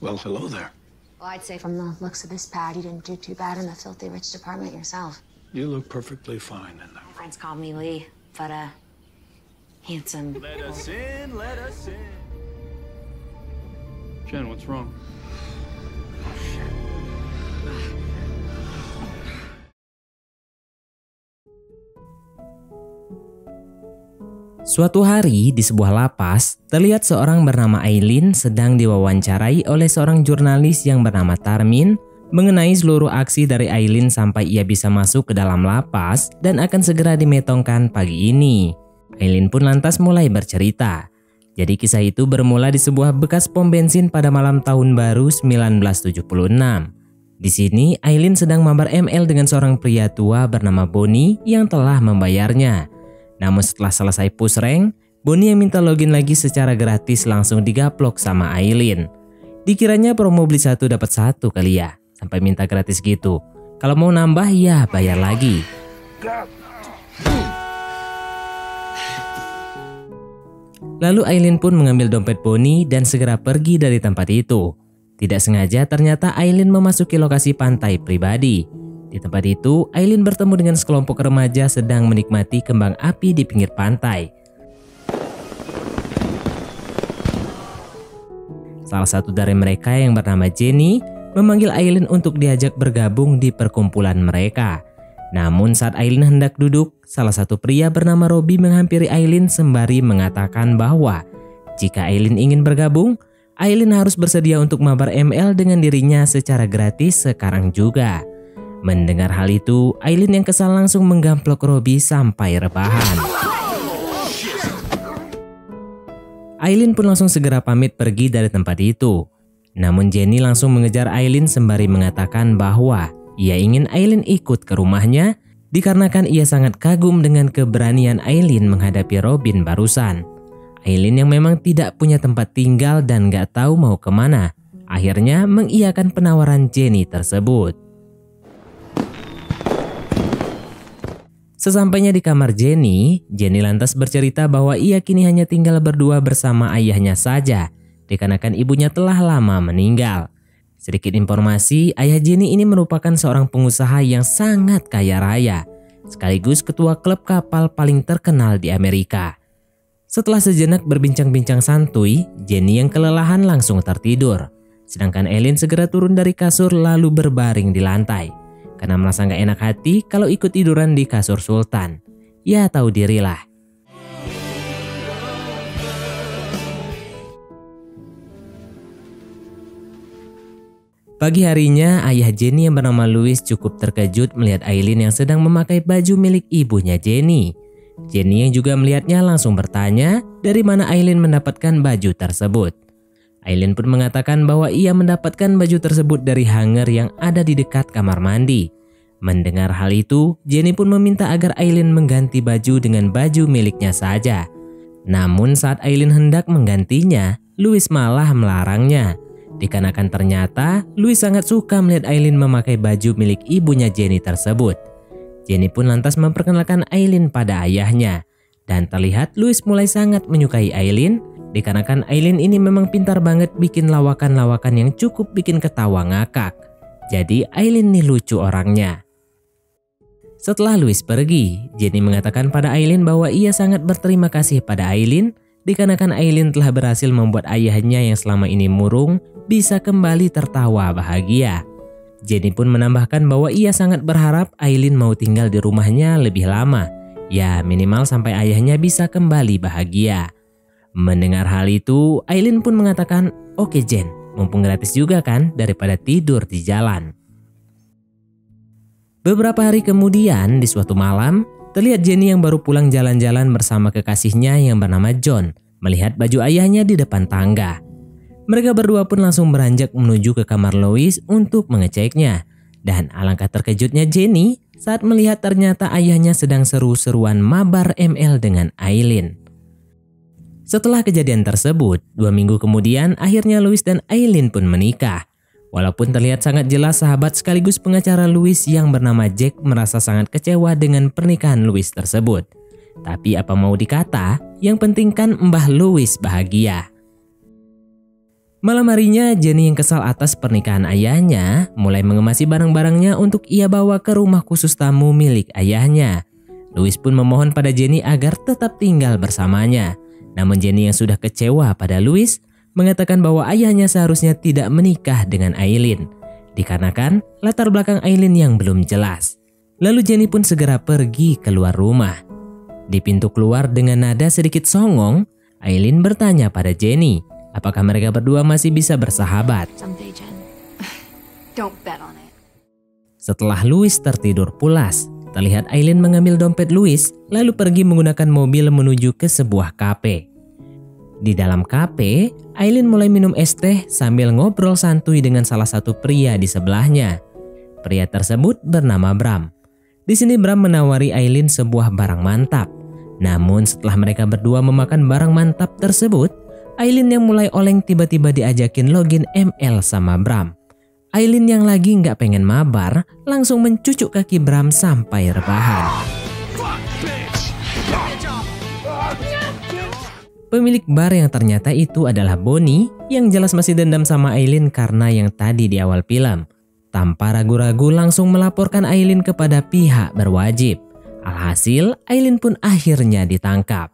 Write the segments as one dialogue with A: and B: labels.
A: Well, hello there.
B: Well, I'd say from the looks of this pad, you didn't do too bad in the filthy rich department yourself.
A: You look perfectly fine in there.
B: My friends call me Lee, but handsome.
C: Let us in, let us in.
D: Jen, what's wrong?
E: Suatu hari di sebuah lapas, terlihat seorang bernama Aileen sedang diwawancarai oleh seorang jurnalis yang bernama Tarmin mengenai seluruh aksi dari Aileen sampai ia bisa masuk ke dalam lapas dan akan segera dimetongkan pagi ini. Aileen pun lantas mulai bercerita. Jadi kisah itu bermula di sebuah bekas pom bensin pada malam tahun baru 1976. Di sini Aileen sedang mabar ML dengan seorang pria tua bernama Bonnie yang telah membayarnya. Namun setelah selesai push rank, Bonnie yang minta login lagi secara gratis langsung digaplok sama Aileen. Dikiranya promo beli satu dapat satu kali ya, sampai minta gratis gitu. Kalau mau nambah ya bayar lagi. Lalu Aileen pun mengambil dompet Bonnie dan segera pergi dari tempat itu. Tidak sengaja ternyata Aileen memasuki lokasi pantai pribadi. Di tempat itu, Aileen bertemu dengan sekelompok remaja sedang menikmati kembang api di pinggir pantai. Salah satu dari mereka yang bernama Jenny memanggil Aileen untuk diajak bergabung di perkumpulan mereka. Namun saat Aileen hendak duduk, salah satu pria bernama Robbie menghampiri Aileen sembari mengatakan bahwa jika Aileen ingin bergabung, Aileen harus bersedia untuk mabar ML dengan dirinya secara gratis sekarang juga. Mendengar hal itu, Aileen yang kesal langsung menggamplok Robbie sampai rebahan. Aileen pun langsung segera pamit pergi dari tempat itu. Namun Jenny langsung mengejar Aileen sembari mengatakan bahwa ia ingin Aileen ikut ke rumahnya dikarenakan ia sangat kagum dengan keberanian Aileen menghadapi Robin barusan. Aileen yang memang tidak punya tempat tinggal dan gak tahu mau kemana, akhirnya mengiyakan penawaran Jenny tersebut. Sesampainya di kamar Jenny lantas bercerita bahwa ia kini hanya tinggal berdua bersama ayahnya saja, dikarenakan ibunya telah lama meninggal. Sedikit informasi, ayah Jenny ini merupakan seorang pengusaha yang sangat kaya raya, sekaligus ketua klub kapal paling terkenal di Amerika. Setelah sejenak berbincang-bincang santuy, Jenny yang kelelahan langsung tertidur, sedangkan Aileen segera turun dari kasur lalu berbaring di lantai. Karena merasa gak enak hati kalau ikut tiduran di kasur Sultan. Ya tahu dirilah. Pagi harinya, ayah Jenny yang bernama Louis cukup terkejut melihat Aileen yang sedang memakai baju milik ibunya Jenny. Jenny yang juga melihatnya langsung bertanya dari mana Aileen mendapatkan baju tersebut. Aileen pun mengatakan bahwa ia mendapatkan baju tersebut dari hanger yang ada di dekat kamar mandi. Mendengar hal itu, Jenny pun meminta agar Aileen mengganti baju dengan baju miliknya saja. Namun saat Aileen hendak menggantinya, Louis malah melarangnya. Dikarenakan ternyata Louis sangat suka melihat Aileen memakai baju milik ibunya Jenny tersebut. Jenny pun lantas memperkenalkan Aileen pada ayahnya. Dan terlihat Louis mulai sangat menyukai Aileen, dikarenakan Aileen ini memang pintar banget bikin lawakan-lawakan yang cukup bikin ketawa ngakak. Jadi Aileen nih lucu orangnya. Setelah Louis pergi, Jenny mengatakan pada Aileen bahwa ia sangat berterima kasih pada Aileen, dikarenakan Aileen telah berhasil membuat ayahnya yang selama ini murung bisa kembali tertawa bahagia. Jenny pun menambahkan bahwa ia sangat berharap Aileen mau tinggal di rumahnya lebih lama, ya minimal sampai ayahnya bisa kembali bahagia. Mendengar hal itu, Aileen pun mengatakan, "Oke Jen, mumpung gratis juga kan daripada tidur di jalan." Beberapa hari kemudian, di suatu malam, terlihat Jenny yang baru pulang jalan-jalan bersama kekasihnya yang bernama John melihat baju ayahnya di depan tangga. Mereka berdua pun langsung beranjak menuju ke kamar Louis untuk mengeceknya. Dan alangkah terkejutnya Jenny saat melihat ternyata ayahnya sedang seru-seruan mabar ML dengan Aileen. Setelah kejadian tersebut, 2 minggu kemudian akhirnya Louis dan Aileen pun menikah. Walaupun terlihat sangat jelas sahabat sekaligus pengacara Louis yang bernama Jack merasa sangat kecewa dengan pernikahan Louis tersebut. Tapi apa mau dikata, yang penting kan Mbah Louis bahagia. Malam harinya, Jenny yang kesal atas pernikahan ayahnya mulai mengemasi barang-barangnya untuk ia bawa ke rumah khusus tamu milik ayahnya. Louis pun memohon pada Jenny agar tetap tinggal bersamanya. Namun Jenny yang sudah kecewa pada Louis mengatakan bahwa ayahnya seharusnya tidak menikah dengan Aileen, dikarenakan latar belakang Aileen yang belum jelas. Lalu Jenny pun segera pergi keluar rumah. Di pintu keluar dengan nada sedikit songong, Aileen bertanya pada Jenny, apakah mereka berdua masih bisa bersahabat.
B: Someday, Jen.
D: Don't bet on it.
E: Setelah Louis tertidur pulas, terlihat Aileen mengambil dompet Louis lalu pergi menggunakan mobil menuju ke sebuah kafe. Di dalam kafe, Aileen mulai minum es teh sambil ngobrol santuy dengan salah satu pria di sebelahnya. Pria tersebut bernama Bram. Di sini Bram menawari Aileen sebuah barang mantap. Namun setelah mereka berdua memakan barang mantap tersebut, Aileen yang mulai oleng tiba-tiba diajakin login ML sama Bram. Aileen yang lagi nggak pengen mabar langsung mencucuk kaki Bram sampai rebahan. Pemilik bar yang ternyata itu adalah Bonnie yang jelas masih dendam sama Aileen karena yang tadi di awal film. Tanpa ragu-ragu langsung melaporkan Aileen kepada pihak berwajib. Alhasil Aileen pun akhirnya ditangkap.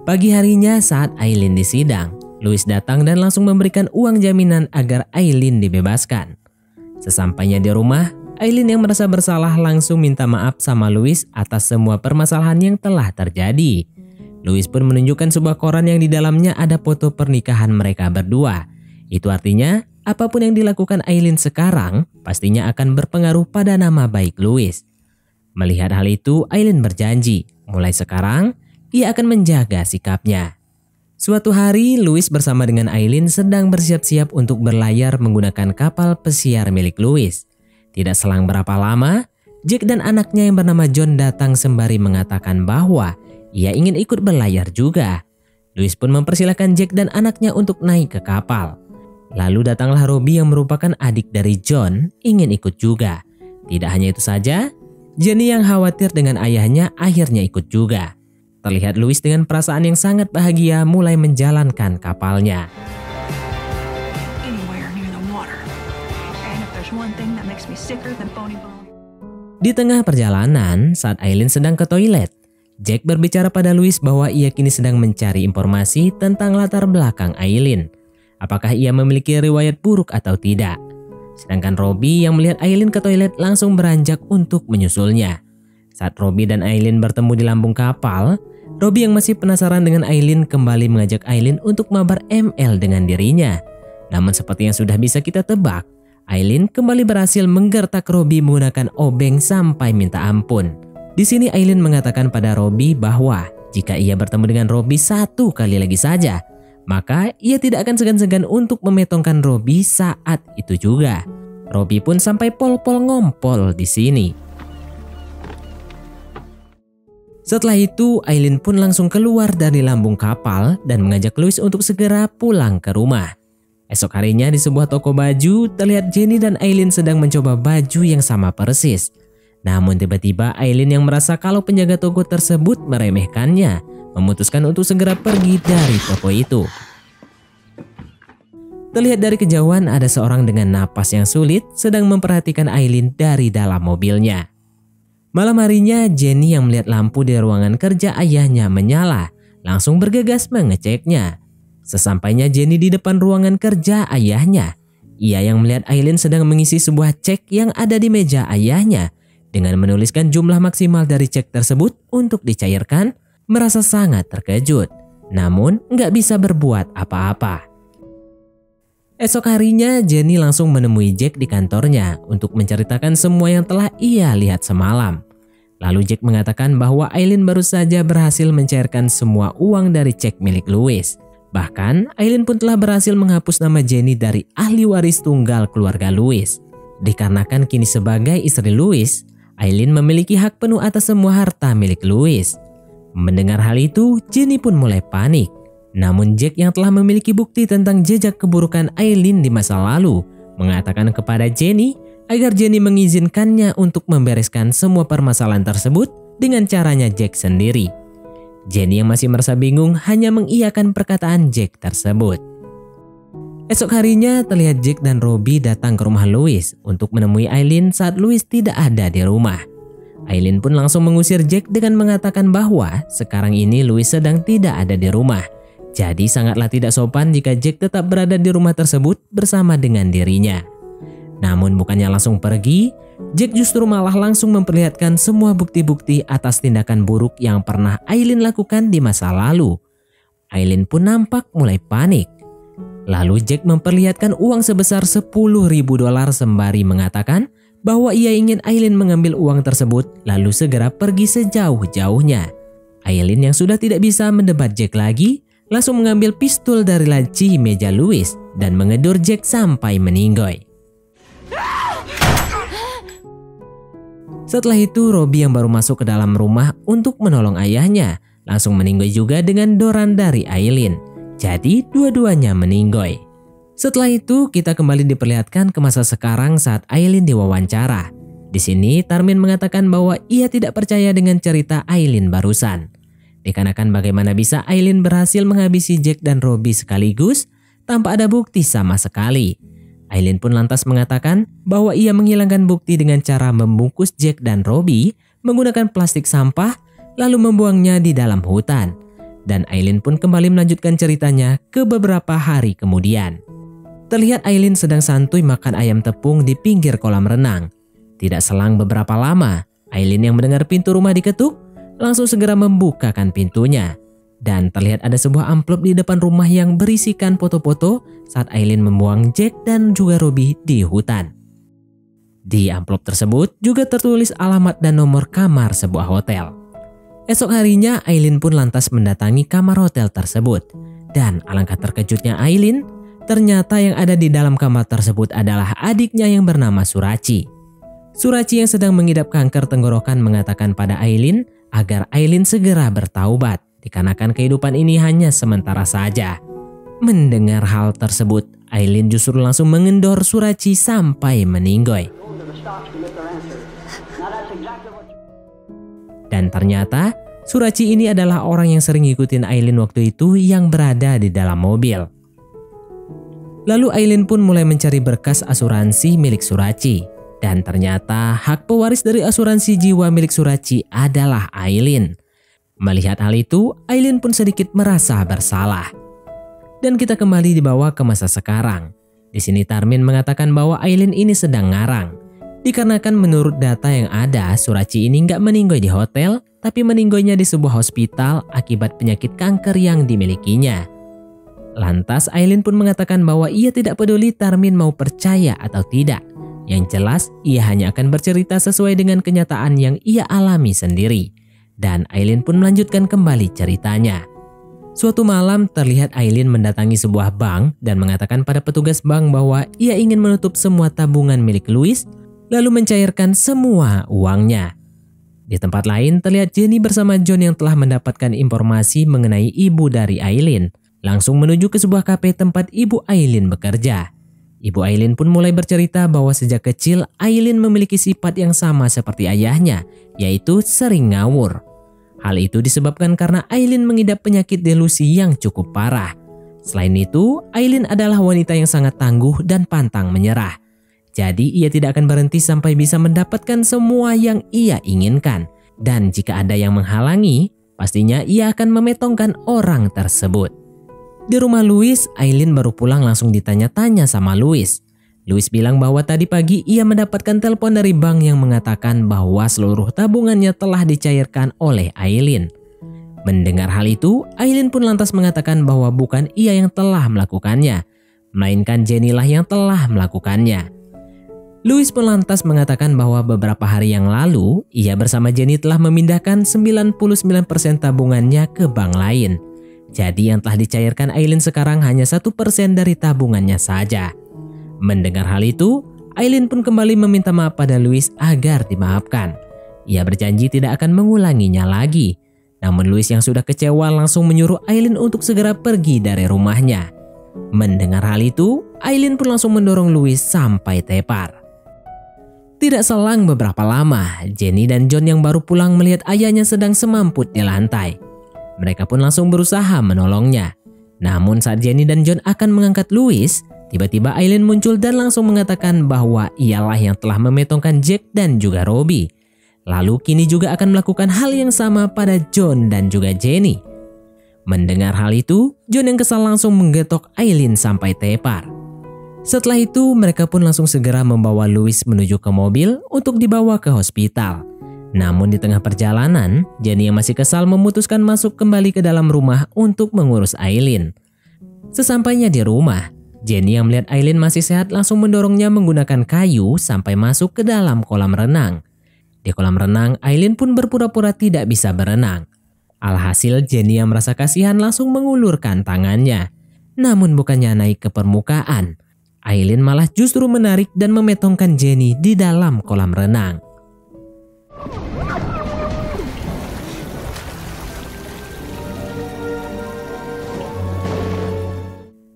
E: Pagi harinya saat Aileen disidang, Louis datang dan langsung memberikan uang jaminan agar Aileen dibebaskan. Sesampainya di rumah, Aileen yang merasa bersalah langsung minta maaf sama Louis atas semua permasalahan yang telah terjadi. Louis pun menunjukkan sebuah koran yang di dalamnya ada foto pernikahan mereka berdua. Itu artinya, apapun yang dilakukan Aileen sekarang pastinya akan berpengaruh pada nama baik Louis. Melihat hal itu, Aileen berjanji, mulai sekarang ia akan menjaga sikapnya. Suatu hari, Louis bersama dengan Aileen sedang bersiap-siap untuk berlayar menggunakan kapal pesiar milik Louis. Tidak selang berapa lama, Jack dan anaknya yang bernama John datang sembari mengatakan bahwa ia ingin ikut berlayar juga. Louis pun mempersilahkan Jack dan anaknya untuk naik ke kapal. Lalu datanglah Robbie yang merupakan adik dari John ingin ikut juga. Tidak hanya itu saja, Jenny yang khawatir dengan ayahnya akhirnya ikut juga. Terlihat Louis dengan perasaan yang sangat bahagia mulai menjalankan kapalnya. Di tengah perjalanan, saat Aileen sedang ke toilet, Jack berbicara pada Louis bahwa ia kini sedang mencari informasi tentang latar belakang Aileen. Apakah ia memiliki riwayat buruk atau tidak. Sedangkan Robbie yang melihat Aileen ke toilet langsung beranjak untuk menyusulnya. Saat Robbie dan Aileen bertemu di lambung kapal, Robbie yang masih penasaran dengan Aileen kembali mengajak Aileen untuk mabar ML dengan dirinya. Namun seperti yang sudah bisa kita tebak, Aileen kembali berhasil menggertak Robbie menggunakan obeng sampai minta ampun. Di sini Aileen mengatakan pada Robbie bahwa jika ia bertemu dengan Robbie satu kali lagi saja, maka ia tidak akan segan-segan untuk memetongkan Robbie saat itu juga. Robbie pun sampai pol-pol ngompol di sini. Setelah itu, Aileen pun langsung keluar dari lambung kapal dan mengajak Louis untuk segera pulang ke rumah. Esok harinya di sebuah toko baju, terlihat Jenny dan Aileen sedang mencoba baju yang sama persis. Namun tiba-tiba Aileen yang merasa kalau penjaga toko tersebut meremehkannya, memutuskan untuk segera pergi dari toko itu. Terlihat dari kejauhan ada seorang dengan napas yang sulit sedang memperhatikan Aileen dari dalam mobilnya. Malam harinya Jenny yang melihat lampu di ruangan kerja ayahnya menyala, langsung bergegas mengeceknya. Sesampainya Jenny di depan ruangan kerja ayahnya, ia yang melihat Aileen sedang mengisi sebuah cek yang ada di meja ayahnya. Dengan menuliskan jumlah maksimal dari cek tersebut untuk dicairkan, merasa sangat terkejut. Namun nggak bisa berbuat apa-apa. Esok harinya Jenny langsung menemui Jack di kantornya untuk menceritakan semua yang telah ia lihat semalam. Lalu Jack mengatakan bahwa Aileen baru saja berhasil mencairkan semua uang dari cek milik Louis. Bahkan Aileen pun telah berhasil menghapus nama Jenny dari ahli waris tunggal keluarga Louis. Dikarenakan kini sebagai istri Louis, Aileen memiliki hak penuh atas semua harta milik Louis. Mendengar hal itu, Jenny pun mulai panik. Namun Jack yang telah memiliki bukti tentang jejak keburukan Aileen di masa lalu, mengatakan kepada Jenny agar Jenny mengizinkannya untuk membereskan semua permasalahan tersebut dengan caranya Jack sendiri. Jenny yang masih merasa bingung hanya mengiyakan perkataan Jack tersebut. Esok harinya terlihat Jack dan Robbie datang ke rumah Louis untuk menemui Aileen saat Louis tidak ada di rumah. Aileen pun langsung mengusir Jack dengan mengatakan bahwa sekarang ini Louis sedang tidak ada di rumah. Jadi sangatlah tidak sopan jika Jack tetap berada di rumah tersebut bersama dengan dirinya. Namun bukannya langsung pergi, Jack justru malah langsung memperlihatkan semua bukti-bukti atas tindakan buruk yang pernah Aileen lakukan di masa lalu. Aileen pun nampak mulai panik. Lalu Jack memperlihatkan uang sebesar $10.000 sembari mengatakan bahwa ia ingin Aileen mengambil uang tersebut lalu segera pergi sejauh-jauhnya. Aileen yang sudah tidak bisa mendebat Jack lagi langsung mengambil pistol dari laci meja Louis dan mengedur Jack sampai meninggoy. Setelah itu Robbie yang baru masuk ke dalam rumah untuk menolong ayahnya langsung meninggoy juga dengan doran dari Aileen. Jadi dua-duanya meninggoy. Setelah itu kita kembali diperlihatkan ke masa sekarang saat Aileen diwawancara. Di sini Tarmin mengatakan bahwa ia tidak percaya dengan cerita Aileen barusan. Dikarenakan bagaimana bisa Aileen berhasil menghabisi Jack dan Robbie sekaligus tanpa ada bukti sama sekali. Aileen pun lantas mengatakan bahwa ia menghilangkan bukti dengan cara membungkus Jack dan Robbie menggunakan plastik sampah lalu membuangnya di dalam hutan. Dan Aileen pun kembali melanjutkan ceritanya ke beberapa hari kemudian. Terlihat Aileen sedang santuy makan ayam tepung di pinggir kolam renang. Tidak selang beberapa lama, Aileen yang mendengar pintu rumah diketuk, langsung segera membukakan pintunya. Dan terlihat ada sebuah amplop di depan rumah yang berisikan foto-foto saat Aileen membuang Jack dan juga Robbie di hutan. Di amplop tersebut juga tertulis alamat dan nomor kamar sebuah hotel. Esok harinya Aileen pun lantas mendatangi kamar hotel tersebut. Dan alangkah terkejutnya Aileen, ternyata yang ada di dalam kamar tersebut adalah adiknya yang bernama Surachi. Surachi yang sedang mengidap kanker tenggorokan mengatakan pada Aileen agar Aileen segera bertaubat, dikarenakan kehidupan ini hanya sementara saja. Mendengar hal tersebut, Aileen justru langsung mengendor Surachi sampai meninggoy. Dan ternyata Surachi ini adalah orang yang sering ngikutin Aileen waktu itu yang berada di dalam mobil. Lalu Aileen pun mulai mencari berkas asuransi milik Surachi. Dan ternyata hak pewaris dari asuransi jiwa milik Surachi adalah Aileen. Melihat hal itu, Aileen pun sedikit merasa bersalah. Dan kita kembali dibawa ke masa sekarang. Di sini Tarmin mengatakan bahwa Aileen ini sedang ngarang. Dikarenakan menurut data yang ada, Surachi ini nggak meninggoy di hotel, tapi meninggoynya di sebuah hospital akibat penyakit kanker yang dimilikinya. Lantas Aileen pun mengatakan bahwa ia tidak peduli Tarmin mau percaya atau tidak. Yang jelas, ia hanya akan bercerita sesuai dengan kenyataan yang ia alami sendiri. Dan Aileen pun melanjutkan kembali ceritanya. Suatu malam terlihat Aileen mendatangi sebuah bank dan mengatakan pada petugas bank bahwa ia ingin menutup semua tabungan milik Louis lalu mencairkan semua uangnya. Di tempat lain terlihat Jenny bersama John yang telah mendapatkan informasi mengenai ibu dari Aileen langsung menuju ke sebuah kafe tempat ibu Aileen bekerja. Ibu Aileen pun mulai bercerita bahwa sejak kecil Aileen memiliki sifat yang sama seperti ayahnya, yaitu sering ngawur. Hal itu disebabkan karena Aileen mengidap penyakit delusi yang cukup parah. Selain itu, Aileen adalah wanita yang sangat tangguh dan pantang menyerah. Jadi ia tidak akan berhenti sampai bisa mendapatkan semua yang ia inginkan. Dan jika ada yang menghalangi, pastinya ia akan memetongkan orang tersebut. Di rumah Louis, Aileen baru pulang langsung ditanya-tanya sama Louis. Louis bilang bahwa tadi pagi ia mendapatkan telepon dari bank yang mengatakan bahwa seluruh tabungannya telah dicairkan oleh Aileen. Mendengar hal itu, Aileen pun lantas mengatakan bahwa bukan ia yang telah melakukannya, melainkan Jenny lah yang telah melakukannya. Louis pun lantas mengatakan bahwa beberapa hari yang lalu, ia bersama Jenny telah memindahkan 99% tabungannya ke bank lain. Jadi yang telah dicairkan Aileen sekarang hanya 1% dari tabungannya saja. Mendengar hal itu, Aileen pun kembali meminta maaf pada Louis agar dimaafkan. Ia berjanji tidak akan mengulanginya lagi. Namun Louis yang sudah kecewa langsung menyuruh Aileen untuk segera pergi dari rumahnya. Mendengar hal itu, Aileen pun langsung mendorong Louis sampai tepar. Tidak selang beberapa lama, Jenny dan John yang baru pulang melihat ayahnya sedang semamput di lantai. Mereka pun langsung berusaha menolongnya. Namun saat Jenny dan John akan mengangkat Louis, Tiba-tiba Aileen muncul dan langsung mengatakan bahwa ialah yang telah memetongkan Jack dan juga Robbie. Lalu kini juga akan melakukan hal yang sama pada John dan juga Jenny. Mendengar hal itu, John yang kesal langsung menggetok Aileen sampai tepar. Setelah itu, mereka pun langsung segera membawa Louis menuju ke mobil untuk dibawa ke hospital. Namun di tengah perjalanan, Jenny yang masih kesal memutuskan masuk kembali ke dalam rumah untuk mengurus Aileen. Sesampainya di rumah, Jenny yang melihat Aileen masih sehat langsung mendorongnya menggunakan kayu sampai masuk ke dalam kolam renang. Di kolam renang, Aileen pun berpura-pura tidak bisa berenang. Alhasil Jenny yang merasa kasihan langsung mengulurkan tangannya. Namun bukannya naik ke permukaan, Aileen malah justru menarik dan memetongkan Jenny di dalam kolam renang.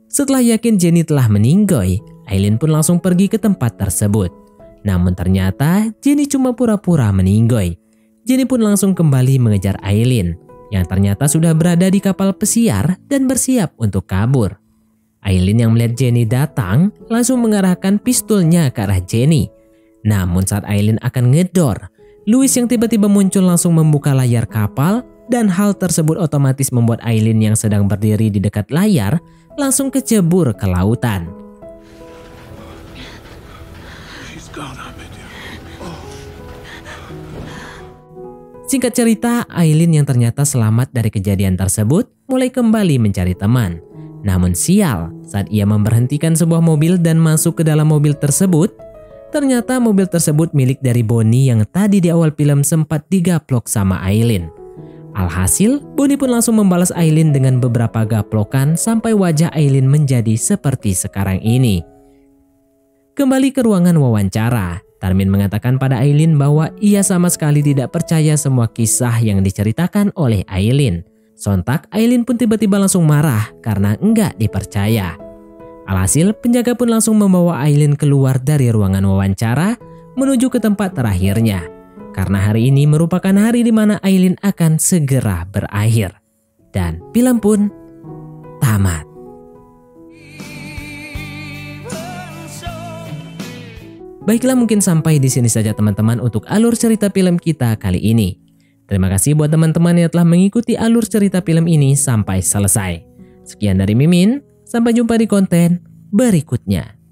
E: Setelah yakin Jenny telah meninggoy, Aileen pun langsung pergi ke tempat tersebut. Namun ternyata Jenny cuma pura-pura meninggoy. Jenny pun langsung kembali mengejar Aileen, yang ternyata sudah berada di kapal pesiar dan bersiap untuk kabur. Aileen yang melihat Jenny datang langsung mengarahkan pistolnya ke arah Jenny. Namun saat Aileen akan ngedor, Louis yang tiba-tiba muncul langsung membuka layar kapal, dan hal tersebut otomatis membuat Aileen yang sedang berdiri di dekat layar langsung kecebur ke lautan. Singkat cerita, Aileen yang ternyata selamat dari kejadian tersebut mulai kembali mencari teman. Namun sial, saat ia memberhentikan sebuah mobil dan masuk ke dalam mobil tersebut, ternyata mobil tersebut milik dari Bonnie yang tadi di awal film sempat digaplok sama Aileen. Alhasil, Bonnie pun langsung membalas Aileen dengan beberapa gaplokan sampai wajah Aileen menjadi seperti sekarang ini. Kembali ke ruangan wawancara, Tarmin mengatakan pada Aileen bahwa ia sama sekali tidak percaya semua kisah yang diceritakan oleh Aileen. Sontak, Aileen pun tiba-tiba langsung marah karena enggak dipercaya. Alhasil, penjaga pun langsung membawa Aileen keluar dari ruangan wawancara menuju ke tempat terakhirnya. Karena hari ini merupakan hari di mana Aileen akan segera berakhir. Dan film pun tamat. Baiklah, mungkin sampai di sini saja teman-teman untuk alur cerita film kita kali ini. Terima kasih buat teman-teman yang telah mengikuti alur cerita film ini sampai selesai. Sekian dari Mimin, sampai jumpa di konten berikutnya.